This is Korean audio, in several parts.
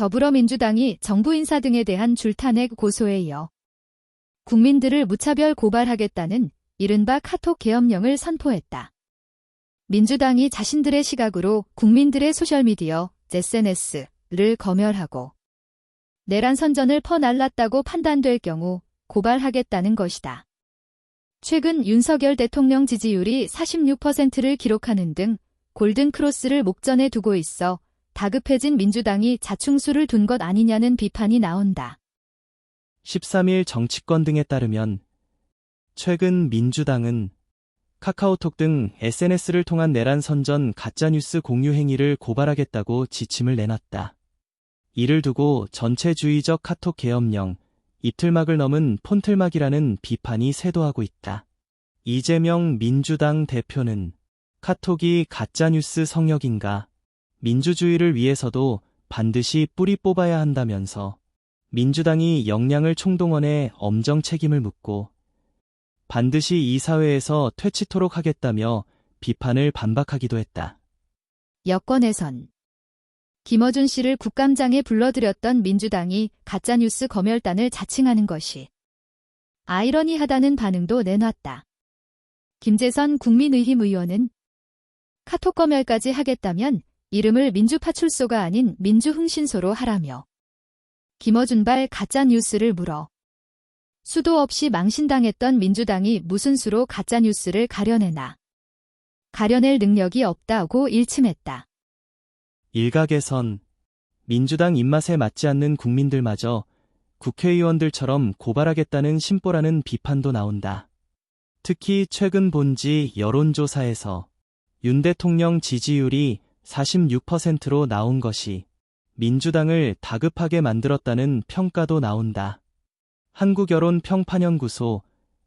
더불어민주당이 정부 인사 등에 대한 줄탄핵 고소에 이어 국민들을 무차별 고발하겠다는 이른바 카톡 계엄령을 선포했다. 민주당이 자신들의 시각으로 국민들의 소셜미디어, SNS를 검열하고 내란 선전을 퍼날랐다고 판단될 경우 고발하겠다는 것이다. 최근 윤석열 대통령 지지율이 46%를 기록하는 등 골든크로스를 목전에 두고 있어 다급해진 민주당이 자충수를 둔 것 아니냐는 비판이 나온다. 13일 정치권 등에 따르면 최근 민주당은 카카오톡 등 SNS를 통한 내란 선전 가짜뉴스 공유 행위를 고발하겠다고 지침을 내놨다. 이를 두고 전체주의적 카톡 계엄령, 이틀막을 넘은 폰틀막이라는 비판이 쇄도하고 있다. 이재명 민주당 대표는 카톡이 가짜뉴스 성역인가? 민주주의를 위해서도 반드시 뿌리 뽑아야 한다면서 민주당이 역량을 총동원해 엄정 책임을 묻고 반드시 이 사회에서 퇴치토록 하겠다며 비판을 반박하기도 했다. 여권에선 김어준 씨를 국감장에 불러들였던 민주당이 가짜뉴스 검열단을 자칭하는 것이 아이러니하다는 반응도 내놨다. 김재선 국민의힘 의원은 카톡 검열까지 하겠다면 이름을 민주파출소가 아닌 민주흥신소로 하라며 김어준발 가짜뉴스를 물어 수도 없이 망신당했던 민주당이 무슨 수로 가짜뉴스를 가려내나. 가려낼 능력이 없다고 일침했다. 일각에선 민주당 입맛에 맞지 않는 국민들마저 국회의원들처럼 고발하겠다는 심보라는 비판도 나온다. 특히 최근 본지 여론조사에서 윤 대통령 지지율이 46%로 나온 것이 민주당을 다급하게 만들었다는 평가도 나온다. 한국여론평판연구소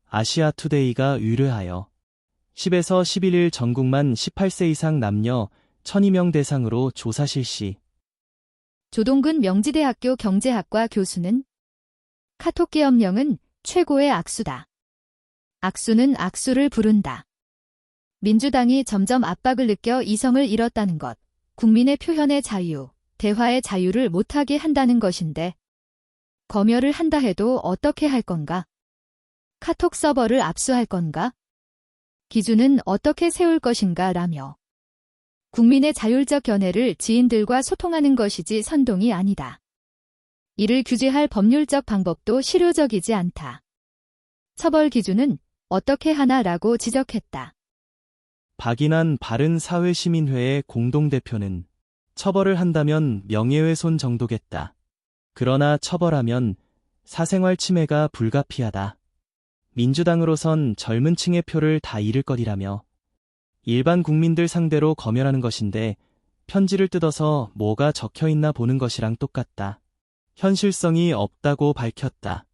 아시아투데이가 의뢰하여 10에서 11일 전국만 18세 이상 남녀 1,002명 대상으로 조사 실시. 조동근 명지대학교 경제학과 교수는 카톡 계엄령은 최고의 악수다. 악수는 악수를 부른다. 민주당이 점점 압박을 느껴 이성을 잃었다는 것, 국민의 표현의 자유, 대화의 자유를 못하게 한다는 것인데 검열을 한다 해도 어떻게 할 건가? 카톡 서버를 압수할 건가? 기준은 어떻게 세울 것인가 라며 국민의 자율적 견해를 지인들과 소통하는 것이지 선동이 아니다. 이를 규제할 법률적 방법도 실효적이지 않다. 처벌 기준은 어떻게 하나라고 지적했다. 박인환 바른사회시민회의 공동대표는 처벌을 한다면 명예훼손 정도겠다. 그러나 처벌하면 사생활 침해가 불가피하다. 민주당으로선 젊은 층의 표를 다 잃을 것이라며 일반 국민들 상대로 검열하는 것인데 편지를 뜯어서 뭐가 적혀있나 보는 것이랑 똑같다. 현실성이 없다고 밝혔다.